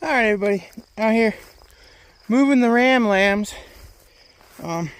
All right, everybody, out here moving the ram lambs in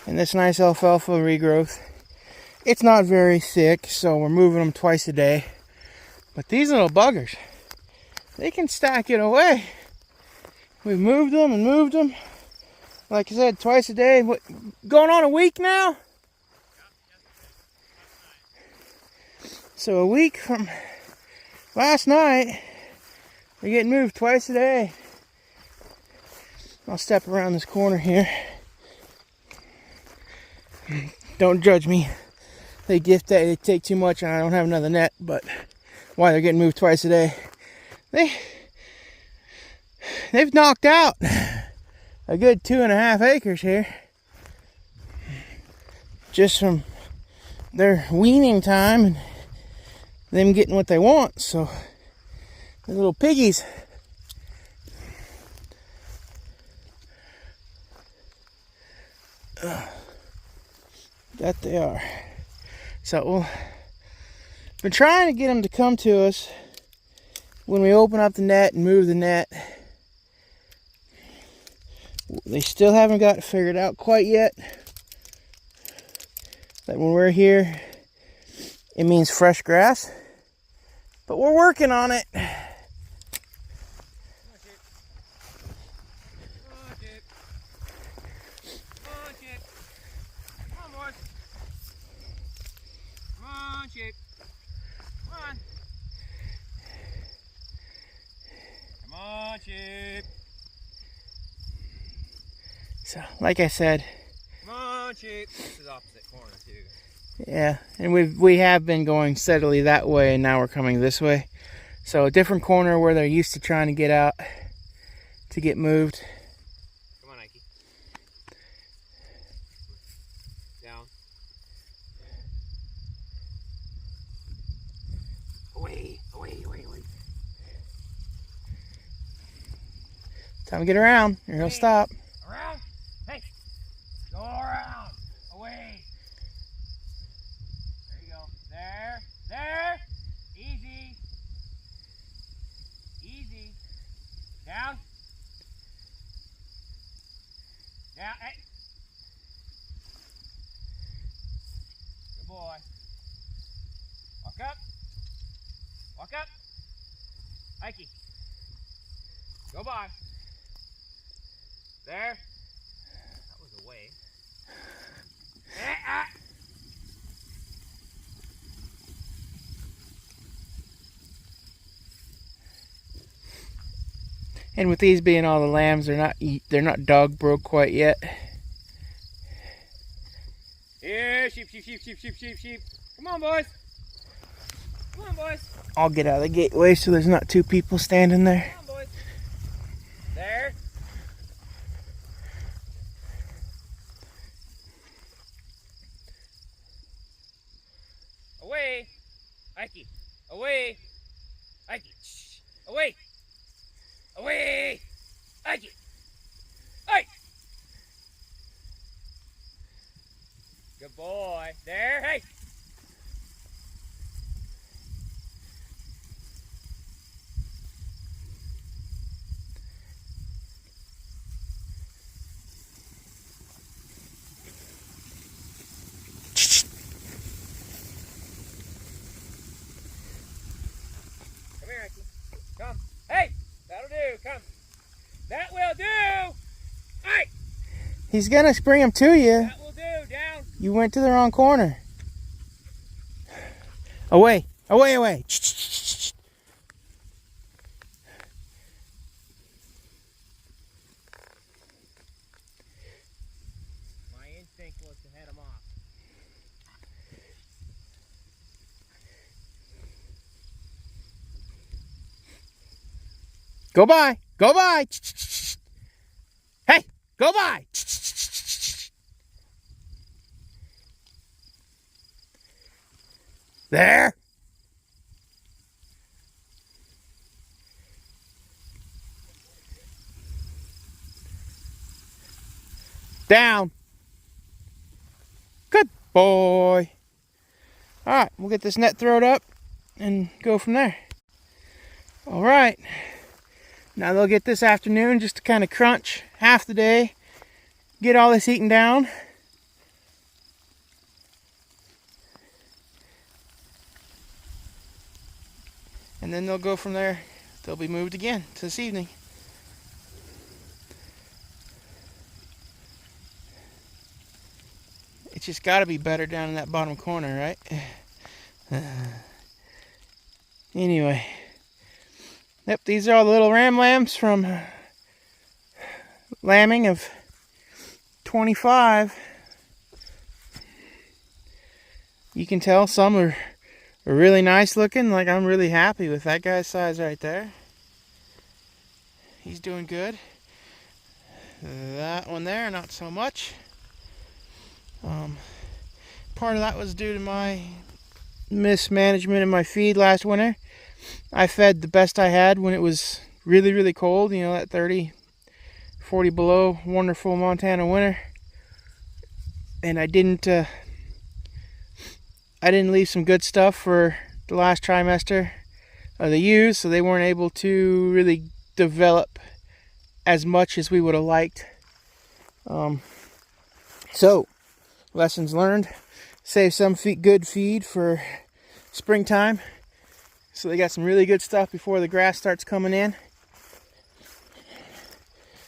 this nice alfalfa regrowth. It's not very thick, so we're moving them twice a day. But these little buggers, they can stack it away. We've moved them and moved them, like I said, twice a day. What, going on a week now? So a week from last night, they're getting moved twice a day. I'll step around this corner here. Don't judge me. They take too much and I don't have another net, but why they're getting moved twice a day. They've knocked out a good 2.5 acres here. Just from their weaning time and them getting what they want, so the little piggies. That they are. So we've been trying to get them to come to us when we open up the net and move the net. They still haven't got it figured out quite yet. That when we're here, it means fresh grass. But we're working on it. Sheep. So, like I said, Come on, sheep. This is opposite corner too. Yeah, and we have been going steadily that way, and now we're coming this way. So a different corner where they're used to trying to get out to get moved. Come on, Ike. Down. Away, away, away, away. Time to get around, or he'll stop. Around? Hey! Go around! Away! There you go. There! There! Easy! Easy! Down! Down! Hey! Good boy. Walk up! Walk up! Ike! Go by! There. That was away. And with these being all the lambs, they're not dog broke quite yet. Here, sheep, sheep, sheep, sheep, sheep, sheep, sheep. Come on, boys. Come on, boys. I'll get out of the gateway so there's not two people standing there. Come on, boys. There. Away, Ike. Away, Ike. Shh. Away. Away, Ike. Ike. Good boy. There. Hey. Come here, Ike. Come. Hey, that'll do. Come. That will do. Ike. He's gonna bring him to you. That will do. Down. You went to the wrong corner. Away, away, away. My instinct was to head him off. Go by, go by. Hey, go by. There. Down. Good boy. All right, we'll get this net thrown up and go from there. All right, Now they'll get this afternoon just to kind of crunch half the day, get all this eaten down. And then they'll go from there. They'll be moved again this evening. It's just got to be better down in that bottom corner, right? Anyway. Yep, these are all the little ram lambs from lambing of 25. You can tell some are really nice looking. Like, I'm really happy with that guy's size right there. He's doing good. That one there, not so much. Part of that was due to my mismanagement of my feed last winter. I fed the best I had when it was really, really cold. You know, that 30, 40 below wonderful Montana winter. And I didn't leave some good stuff for the last trimester of the ewes, so they weren't able to really develop as much as we would have liked. So, lessons learned. Save some good feed for springtime, so they got some really good stuff before the grass starts coming in.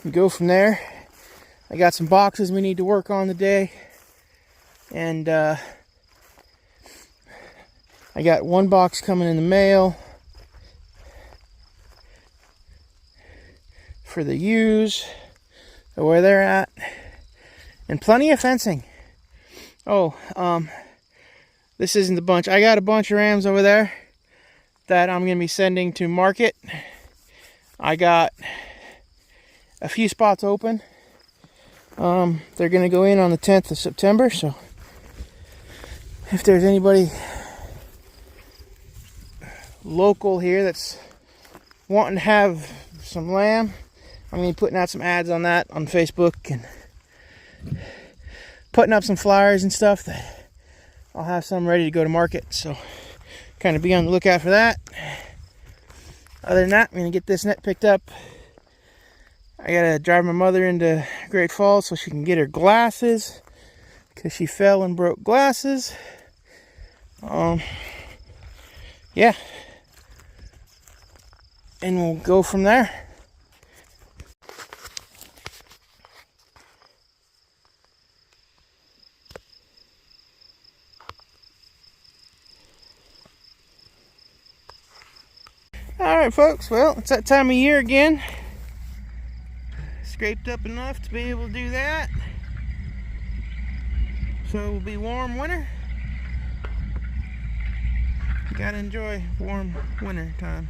And go from there. I got some boxes we need to work on today, and I got one box coming in the mail for the ewes, where they're at, and plenty of fencing. Oh, this isn't the bunch. I got a bunch of rams over there that I'm going to be sending to market. I got a few spots open. They're going to go in on the 10th of September, so if there's anybody local here that's wanting to have some lamb, I'm going to be putting out some ads on that on Facebook and putting up some flyers and stuff that I'll have some ready to go to market, so kind of be on the lookout for that. Other than that, I'm going to get this net picked up. I got to drive my mother into Great Falls so she can get her glasses, because she fell and broke glasses. Yeah, and we'll go from there. Alright folks, well, it's that time of year again. Scraped up enough to be able to do that. So it will be warm winter. Gotta enjoy warm winter time.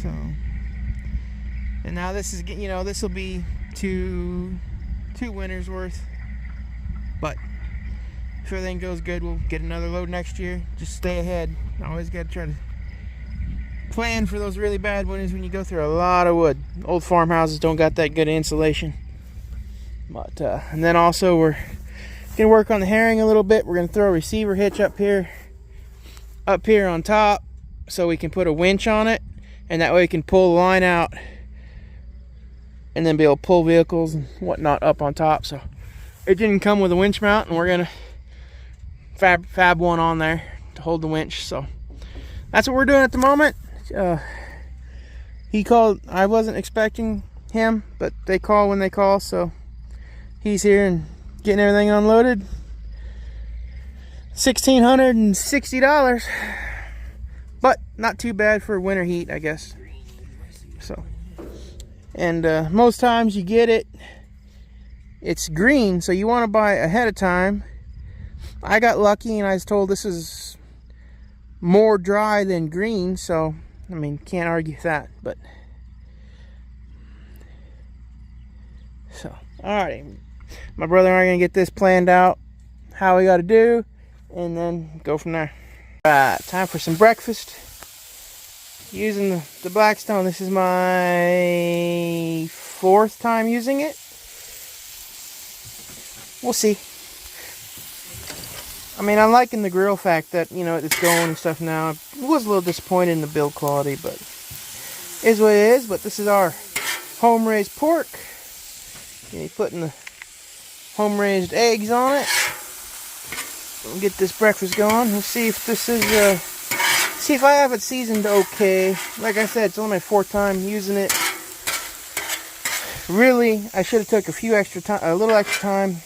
So, and now this is, you know, this will be two winters worth. But if everything goes good, we'll get another load next year. Just stay ahead. Always got to try to plan for those really bad winters when you go through a lot of wood. Old farmhouses don't got that good insulation. But and then also we're gonna work on the herring a little bit. We're gonna throw a receiver hitch up here on top, so we can put a winch on it, and that way we can pull the line out and then be able to pull vehicles and whatnot up on top. So it didn't come with a winch mount, and we're gonna fab one on there to hold the winch. So that's what we're doing at the moment. He called. I wasn't expecting him, but they call when they call, so he's here and getting everything unloaded. $1,660, but not too bad for winter heat, I guess. So, and most times you get it's green, so you want to buy ahead of time. I got lucky and I was told this is more dry than green, so I mean, can't argue with that. But so, alright, my brother and I are gonna get this planned out, how we got to do, and then go from there. Alright, time for some breakfast. Using the Blackstone. This is my 4th time using it. We'll see. I mean, I'm liking the grill fact that, you know, it's going and stuff now. I was a little disappointed in the build quality, but it is what it is. But this is our home-raised pork. And you're putting the home-raised eggs on it. We'll get this breakfast going. We'll see if this is, see if I have it seasoned okay. Like I said, it's only my 4th time using it. Really, I should have took a little extra time,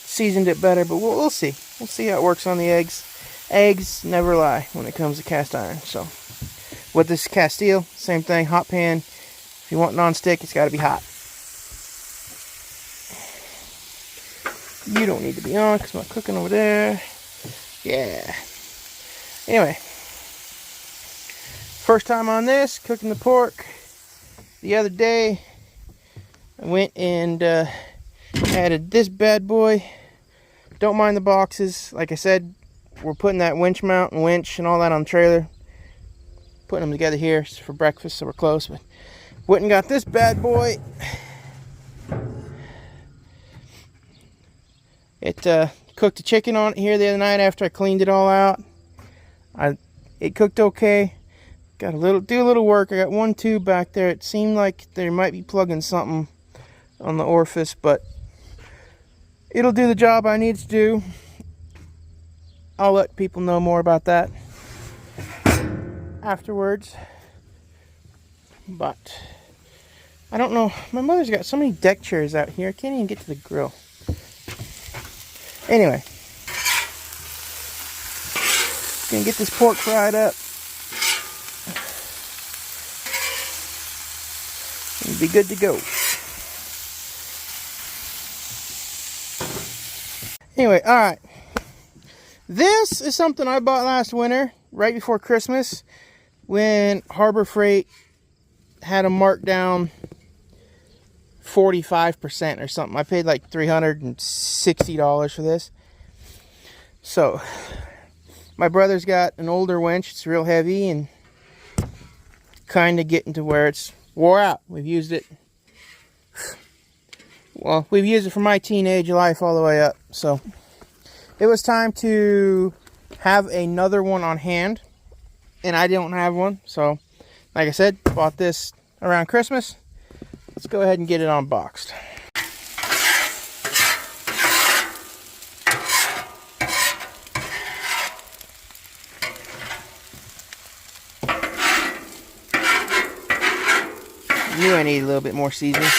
seasoned it better, but we'll see. We'll see how it works on the eggs. Eggs never lie when it comes to cast iron. So, with this cast steel, same thing, hot pan. If you want non-stick, it's got to be hot. You don't need to be on because I'm not cooking over there. Yeah. Anyway, first time on this, cooking the pork. The other day, I went and added this bad boy. Don't mind the boxes. Like I said, we're putting that winch mount and winch and all that on the trailer. Putting them together here for breakfast, so we're close. But went and got this bad boy. It cooked the chicken on it here the other night after I cleaned it all out. It cooked okay. Got do a little work. I got one tube back there. It seemed like there might be plugging something on the orifice, but it'll do the job I need to do. I'll let people know more about that afterwards. But I don't know. My mother's got so many deck chairs out here. I can't even get to the grill. Anyway, gonna get this pork fried up. And be good to go. Anyway, alright. This is something I bought last winter, right before Christmas, when Harbor Freight had a markdown 45% or something. I paid like $360 for this. So, my brother's got an older winch. It's real heavy and kind of getting to where it's wore out. We've used it. Well, we've used it for my teenage life all the way up. So, it was time to have another one on hand. And I don't have one. So, like I said, bought this around Christmas. Let's go ahead and get it unboxed. Knew I need a little bit more seasoning.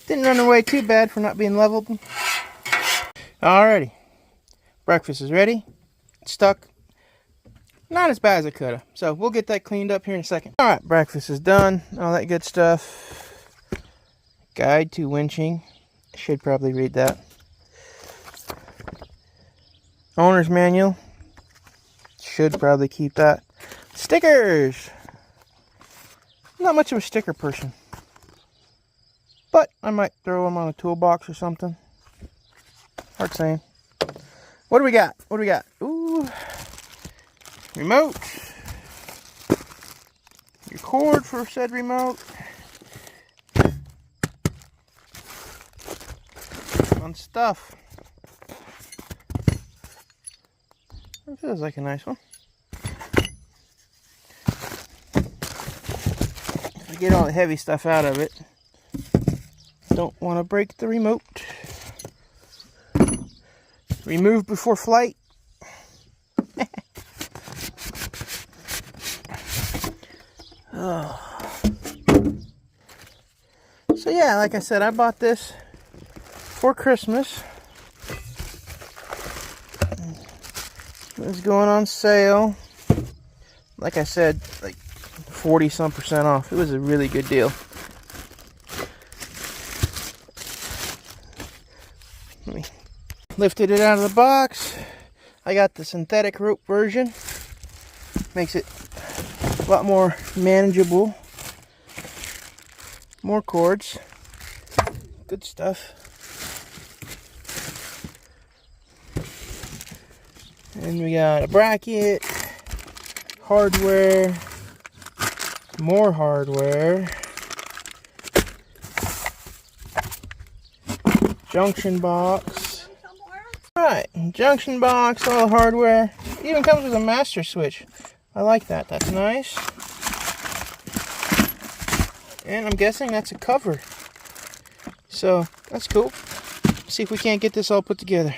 Didn't run away too bad for not being leveled. Alrighty. Breakfast is ready. It's stuck. Not as bad as it could have. So we'll get that cleaned up here in a second. Alright, breakfast is done. All that good stuff. Guide to winching. I should probably read that. Owner's manual. Should probably keep that. Stickers! I'm not much of a sticker person. But I might throw them on a toolbox or something. Hard saying. What do we got? What do we got? Ooh. Remote. Your cord for said remote. Fun stuff. That feels like a nice one. If I get all the heavy stuff out of it. Don't want to break the remote. Remove before flight. Oh. So yeah, like I said, I bought this for Christmas. It was going on sale. Like I said, like 40-some% off. It was a really good deal. Lifted it out of the box. I got the synthetic rope version. Makes it a lot more manageable. More cords. Good stuff. And we got a bracket, hardware, more hardware, junction box. Right, junction box, all hardware. It even comes with a master switch. I like that, that's nice. And I'm guessing that's a cover. So, that's cool. See if we can't get this all put together.